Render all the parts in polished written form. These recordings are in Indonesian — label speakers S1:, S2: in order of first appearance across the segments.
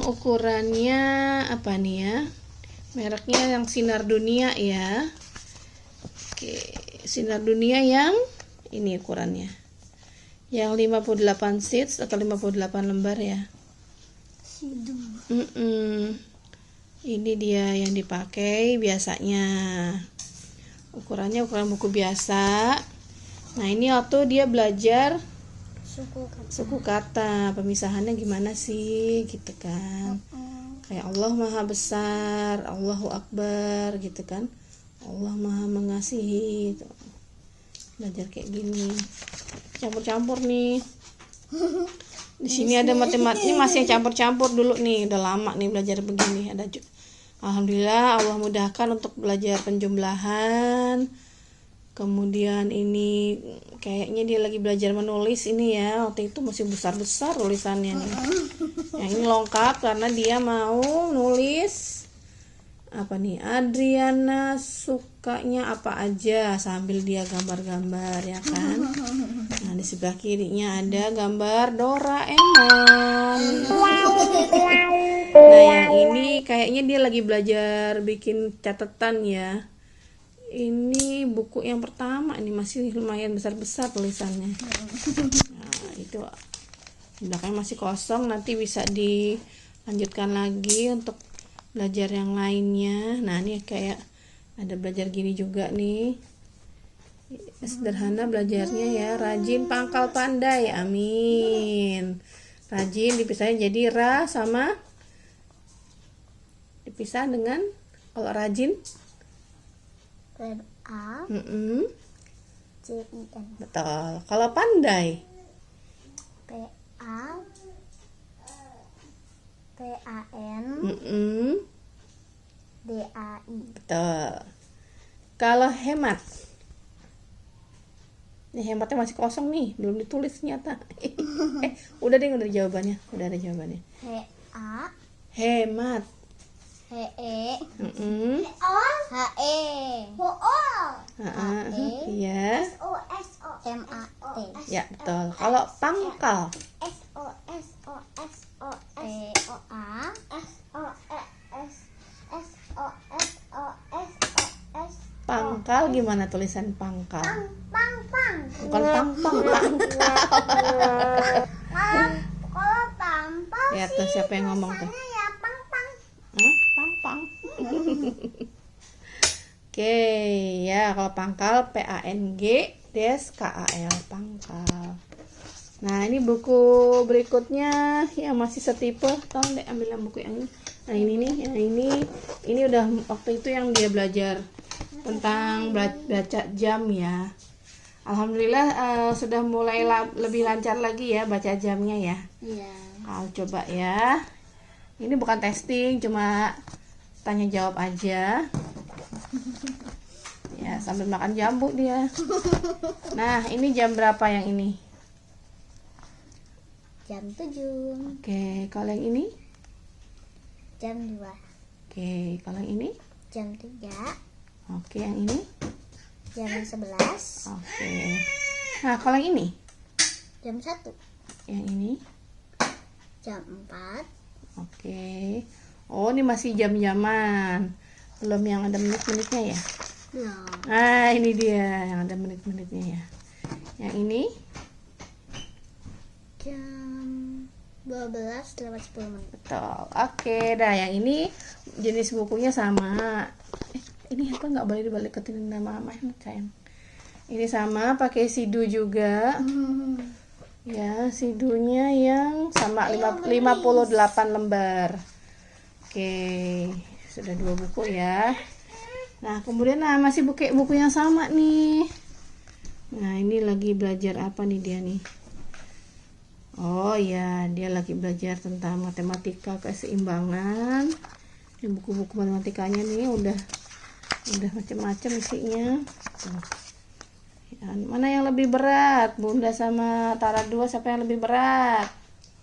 S1: yang ukurannya apa nih ya? Mereknya yang Sinar Dunia ya. Oke, Sinar Dunia yang ini ukurannya. Yang 58 sheets atau 58 lembar ya. Ini dia yang dipakai biasanya. Ukurannya ukuran buku biasa. Nah, ini waktu dia belajar suku kata, pemisahannya gimana sih gitu kan. Kayak Allah Maha Besar, Allahu Akbar gitu kan. Allah Maha Mengasihi gitu. Belajar kayak gini. Campur-campur nih. Di sini ada matematika, ini masih campur-campur dulu nih, udah lama nih belajar begini. Alhamdulillah Allah mudahkan untuk belajar penjumlahan. Kemudian ini kayaknya dia lagi belajar menulis ini ya. Waktu itu masih besar-besar tulisannya nih. Yang ini lengkap karena dia mau nulis apa nih, Adriana sukanya apa aja sambil dia gambar-gambar ya kan. Nah, di sebelah kirinya ada gambar Doraemon. Nah, yang ini kayaknya dia lagi belajar bikin catatan ya. Ini buku yang pertama, ini masih lumayan besar-besar tulisannya. Nah, itu belakangnya masih kosong, nanti bisa dilanjutkan lagi untuk belajar yang lainnya. Nah, ini kayak ada belajar gini juga nih. Sederhana belajarnya ya, rajin pangkal pandai, amin. Rajin dipisahin jadi ra sama dipisah dengan, kalau rajin
S2: A C-I-N.
S1: betul. Kalau pandai
S2: P-A P-A-N D-A-I.
S1: betul. Kalau hemat, ini hematnya masih kosong nih, belum ditulis nyata. Udah deh, udah ada jawabannya.
S2: H-A
S1: Hemat.
S2: H-E
S1: H-E. Iya.
S2: M-A-T.
S1: Ya, betul. Kalau pangkal, pangkal gimana tulisan pangkal? Bukan pang-pang, pangkal.
S2: Kalau tampal
S1: Ya, tuh siapa yang ngomong tuh?
S2: ya pang-pang.
S1: Pang-pang. Oke, ya kalau pangkal P-A-N-G-D-S-K-A-L, pangkal. Nah, ini buku berikutnya yang masih setipe. Tolong deh ambil yang buku yang ini. Nah, ini nih, yang ini udah waktu itu yang dia belajar tentang baca jam ya. Alhamdulillah sudah mulai lebih lancar lagi ya baca jamnya ya.
S2: Iya.
S1: Coba ya. Ini bukan testing, cuma tanya jawab aja. Ya, sambil makan jambu dia. Nah, ini jam berapa yang ini?
S2: Jam 7.
S1: Oke, kalau yang ini?
S2: Jam 2.
S1: Oke, kalau yang ini?
S2: Jam 3.
S1: Oke, yang ini?
S2: Jam 11.
S1: Oke. Nah, kalau yang ini?
S2: Jam 1.
S1: Yang ini?
S2: Jam 4.
S1: Oke. Oh, ini masih jam-jaman. Belum yang ada menit-menitnya ya?
S2: Belum.
S1: Nah, ini dia yang ada menit-menitnya ya. Yang ini?
S2: Jam 12 lewat 10 menit.
S1: Betul. Oke, dah yang ini jenis bukunya sama. Ini apa nggak boleh dibalik-ketin nama sayang. Ini sama, pakai sidu juga. Ya, sidunya yang sama 58 lembar. Oke, sudah 2 buku ya. Nah, kemudian masih buku yang sama nih. Nah, ini lagi belajar apa nih dia nih? Oh ya, dia lagi belajar tentang matematika keseimbangan. Ini buku-buku matematikanya nih udah macam-macam isinya. Tuh. Ya, mana yang lebih berat? Bunda sama Tara 2 siapa yang lebih berat?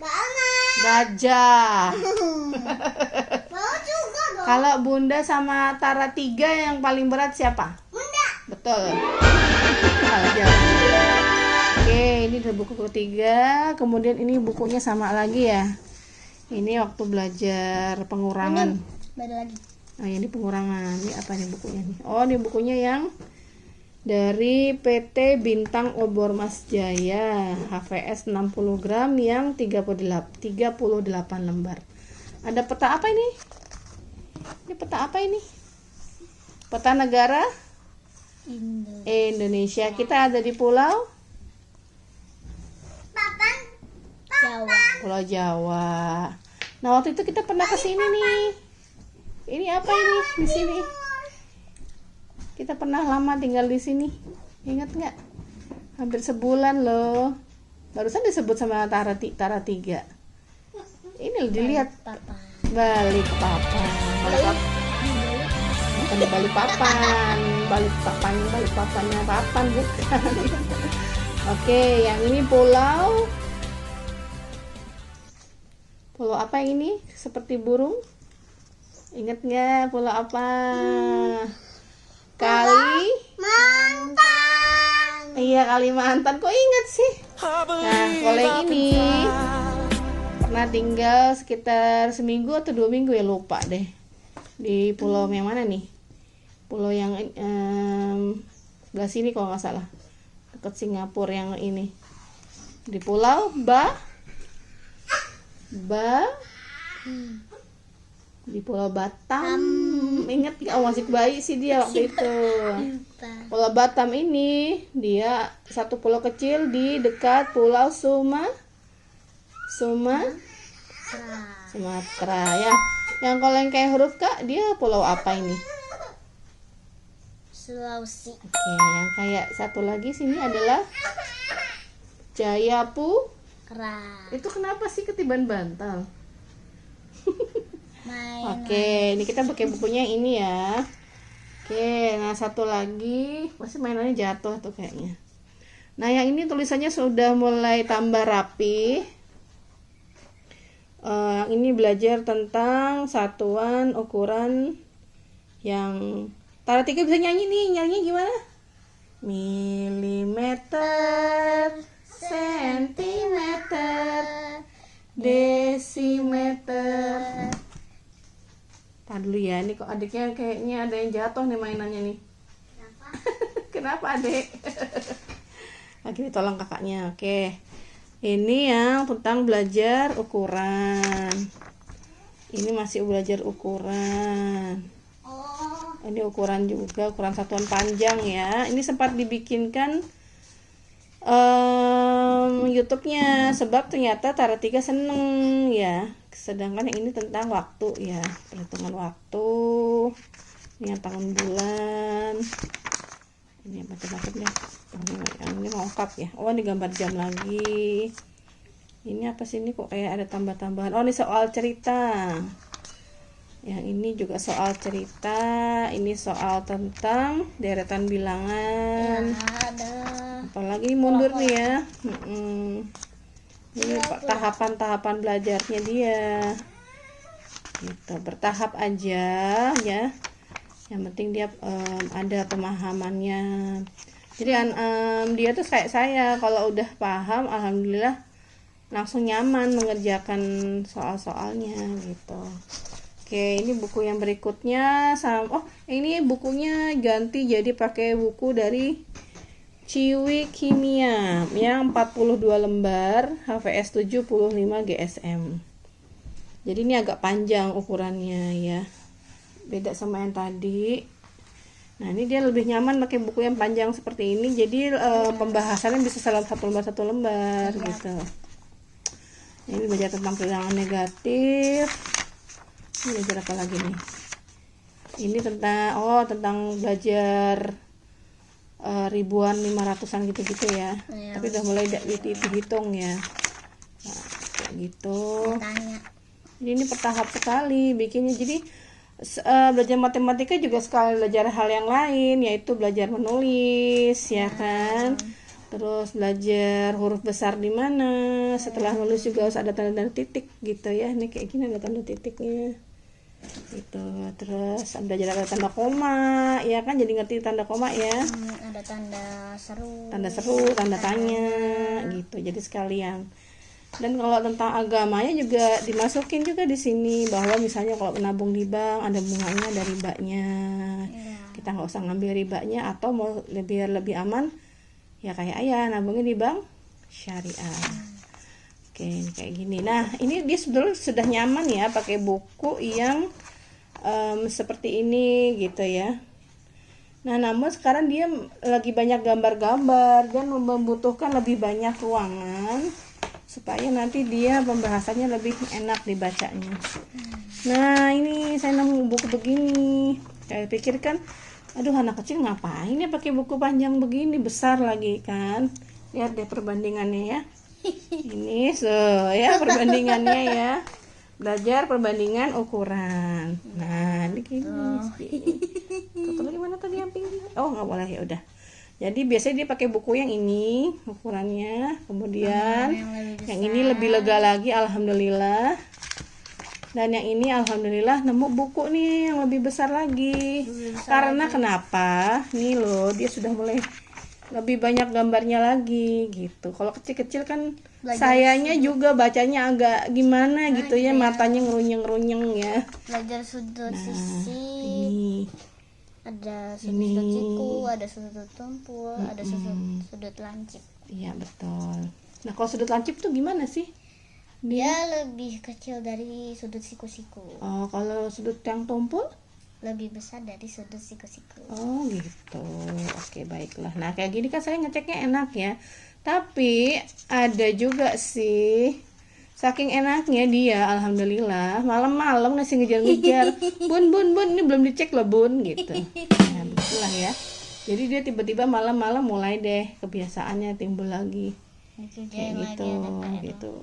S2: Mama.
S1: Gajah.
S2: Mau juga dong.
S1: Kalau Bunda sama Tara 3 yang paling berat siapa?
S2: Bunda.
S1: Betul. Gajah. Oke, ini udah buku ketiga. Kemudian ini bukunya sama lagi ya. Ini waktu belajar pengurangan.
S2: Beda lagi.
S1: Nah, ini pengurangan. Ini apa nih bukunya nih? Oh, ini bukunya yang dari PT Bintang Obor Mas Jaya, HVS 60 gram yang 38 lembar. Ada peta apa ini? Ini peta apa ini? Peta negara Indonesia. Kita ada di pulau
S2: Jawa.
S1: Pulau Jawa. Nah, waktu itu kita pernah ke sini nih. Ini apa ini di sini? Kita pernah lama tinggal di sini. Ingat nggak? Hampir sebulan loh. Barusan disebut sama Tara 3. Ini loh, dilihat. Balikpapan. Bukan Balikpapan. Balikpapannya papan bukan. Oke, yang ini pulau apa yang ini? Seperti burung. Ingat nggak pulau apa? Kalimantan. Iya, Kalimantan. Kok ingat sih? Nah, kalau yang ini pernah tinggal sekitar seminggu atau 2 minggu ya, lupa deh. Di pulau yang mana nih? Pulau yang sebelah sini kalau nggak salah, dekat Singapura yang ini. Di pulau di Pulau Batam. Ingat nggak? Oh, masih bayi sih dia waktu itu. Pulau Batam ini dia satu pulau kecil di dekat Pulau Sumatera ya. Yang kalau yang kayak huruf K, dia pulau apa ini?
S2: Sulawesi.
S1: Oke, yang kayak satu lagi sini adalah Jayapura. Itu kenapa sih ketiban bantal? Oke, ini kita pakai bukunya yang ini ya. Oke, nah satu lagi, masih mainannya jatuh tuh kayaknya. Nah, yang ini tulisannya sudah mulai tambah rapi. Ini belajar tentang satuan ukuran yang Tara 3 bisa nyanyi nih. Nyanyi gimana? Milimeter, sentimeter, desimeter. Tahan dulu ya, ini kok adiknya kayaknya ada yang jatuh nih mainannya nih. Kenapa adik? Lagi ditolong kakaknya. Oke, ini yang tentang belajar ukuran. Ini masih belajar ukuran. Ini ukuran juga, ukuran satuan panjang ya. Ini sempat dibikinkan YouTube-nya, sebab ternyata Tara 3 seneng ya. Sedangkan yang ini tentang waktu ya, perhitungan waktu, ini yang tahun bulan, ini macam-macam ya. Ini mau lengkap ya. Oh, ini gambar jam lagi. Ini apa sih, ini kok kayak ada tambah-tambahan. Oh, ini soal cerita. Yang ini juga soal cerita. Ini soal tentang deretan bilangan. Apalagi ini mundur nih ya. Ini tahapan-tahapan belajarnya dia. Gitu, bertahap aja ya. Yang penting dia ada pemahamannya. Jadi dia tuh kayak saya, kalau udah paham alhamdulillah langsung nyaman mengerjakan soal-soalnya gitu. Oke, ini buku yang berikutnya ini bukunya ganti jadi pakai buku dari Ciwi Kimia yang 42 lembar, HVS 75 GSM. Jadi ini agak panjang ukurannya ya. Beda sama yang tadi. Nah, ini dia lebih nyaman pakai buku yang panjang seperti ini. Jadi pembahasannya bisa satu lembar gitu. Ini belajar tentang bilangan negatif. Ini belajar apa lagi nih? Ini tentang belajar ribuan, 500-an gitu-gitu ya. Tapi udah mulai dihitung ya. Nah, kayak gitu. Ini bertahap sekali bikinnya. Jadi belajar matematika juga sekali belajar hal yang lain, yaitu belajar menulis ya kan. Terus belajar huruf besar di mana. Setelah nulis juga harus ada tanda-tanda titik gitu ya. Ini kayak gini ada tanda titiknya. Gitu. Terus belajar ada tanda koma, ya kan, jadi ngerti tanda koma ya.
S2: Ada tanda seru,
S1: tanda tanya gitu. Jadi sekalian. Dan kalau tentang agamanya juga dimasukin juga di sini, bahwa misalnya kalau menabung di bank ada bunganya, ada ribanya. Kita nggak usah ngambil ribanya, atau mau lebih aman ya kayak ayah nabungnya di bank syariah. Oke, ini kayak gini. Nah, ini dia sudah nyaman ya pakai buku yang seperti ini gitu ya. Nah, namun sekarang dia lagi banyak gambar-gambar dan membutuhkan lebih banyak ruangan supaya nanti dia pembahasannya lebih enak dibacanya. Nah, ini saya nemu buku begini. Saya pikir kan, aduh anak kecil ngapain ya pakai buku panjang begini, besar lagi kan. Lihat deh perbandingannya ya. Ini ya perbandingannya ya. Belajar perbandingan ukuran. Nah, ini gini. Satu lagi mana tadi yang pinggir? Oh, nggak boleh, ya udah. Jadi biasanya dia pakai buku yang ini ukurannya, kemudian yang ini lebih lega lagi, alhamdulillah. Dan yang ini alhamdulillah nemu buku nih yang lebih besar lagi. Karena kenapa? Nih loh, dia sudah mulai lebih banyak gambarnya lagi gitu. Kalau kecil-kecil kan sayanya juga bacanya agak gimana gitu ya, matanya ngerunyeng-runyeng ya.
S2: Belajar sudut sisi.
S1: Ini.
S2: Ada sudut siku, ada sudut tumpul, ada sudut lancip.
S1: Iya betul. Nah kalau sudut lancip tuh gimana sih?
S2: Dia lebih kecil dari sudut siku-siku.
S1: Oh, kalau sudut yang tumpul?
S2: Lebih besar dari sudut siku-siku.
S1: Oh gitu. Oke, baiklah. Nah kayak gini kan saya ngeceknya enak ya. Tapi ada juga sih, saking enaknya dia, alhamdulillah, malam-malam ngasih ngejar-ngejar, bun, ini belum dicek loh bun, gitu. Nah, begitulah ya. Jadi dia tiba-tiba malam-malam mulai deh kebiasaannya timbul lagi, kayak gitu.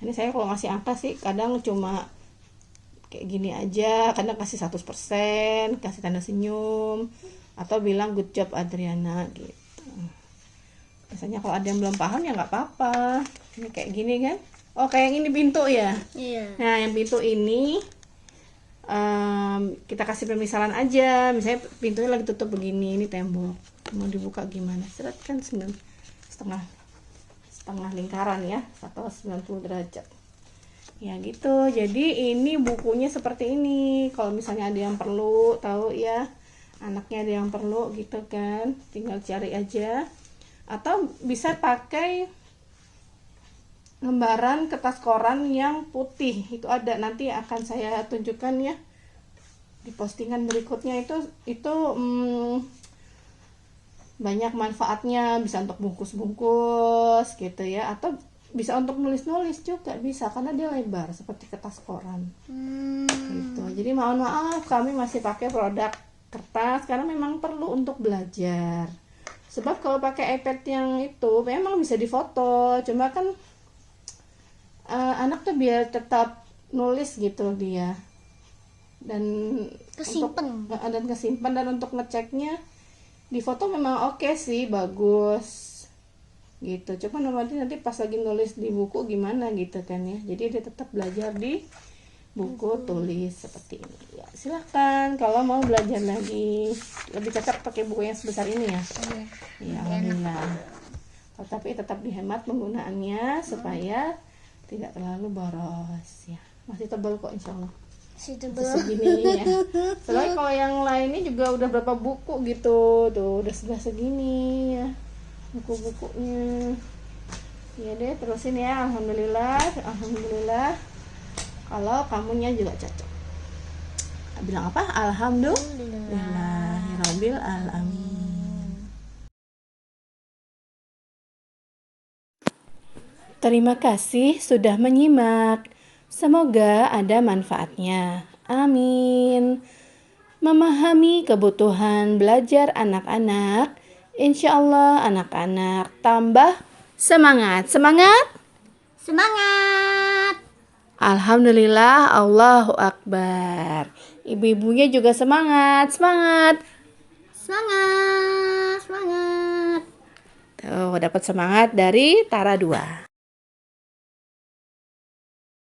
S1: Ini saya kalau ngasih angka sih kadang cuma kayak gini aja, kadang kasih 100%, kasih tanda senyum, atau bilang good job Adriana gitu. Biasanya kalau ada yang belum paham ya nggak apa-apa. Ini kayak gini kan? Oh, kayak yang ini pintu ya?
S2: Iya.
S1: Nah, yang pintu ini kita kasih permisalan aja. Misalnya pintunya lagi tutup begini, ini tembok. Mau dibuka gimana? Seret kan setengah lingkaran ya, atau 90 derajat. Ya gitu. Jadi ini bukunya seperti ini. Kalau misalnya ada yang perlu tahu ya, anaknya ada yang perlu gitu kan, tinggal cari aja. Atau bisa pakai lembaran kertas koran yang putih, itu ada, nanti akan saya tunjukkan ya di postingan berikutnya. Itu banyak manfaatnya, bisa untuk bungkus-bungkus gitu ya, atau bisa untuk nulis-nulis juga bisa, karena dia lebar seperti kertas koran gitu. Jadi mohon maaf kami masih pakai produk kertas karena memang perlu untuk belajar. Sebab kalau pakai iPad yang itu memang bisa difoto, cuma kan anak tuh biar tetap nulis gitu dia, dan kesimpan, dan untuk ngeceknya di foto memang oke sih, bagus gitu. Cuma nanti pas lagi nulis di buku gimana gitu kan ya. Jadi dia tetap belajar di buku tulis seperti ini ya. Silahkan kalau mau belajar lagi, lebih cocok pakai buku yang sebesar ini ya. Ya alhamdulillah. Tapi tetap dihemat penggunaannya supaya tidak terlalu boros ya. Masih tebal kok insyaallah. Segini ya. Soalnya kalau yang lainnya juga udah berapa buku gitu, tuh udah sebelah segini ya buku-bukunya. Ya deh, terusin ya. Alhamdulillah. Kalau kamunya juga cocok. Bilang apa? Alhamdulillahirabbil alamin. Terima kasih sudah menyimak. Semoga ada manfaatnya. Amin. Memahami kebutuhan belajar anak-anak, insya Allah anak-anak tambah semangat. Alhamdulillah, Allahu Akbar. Ibu-ibunya juga semangat. Tuh, dapat semangat dari Tara 2.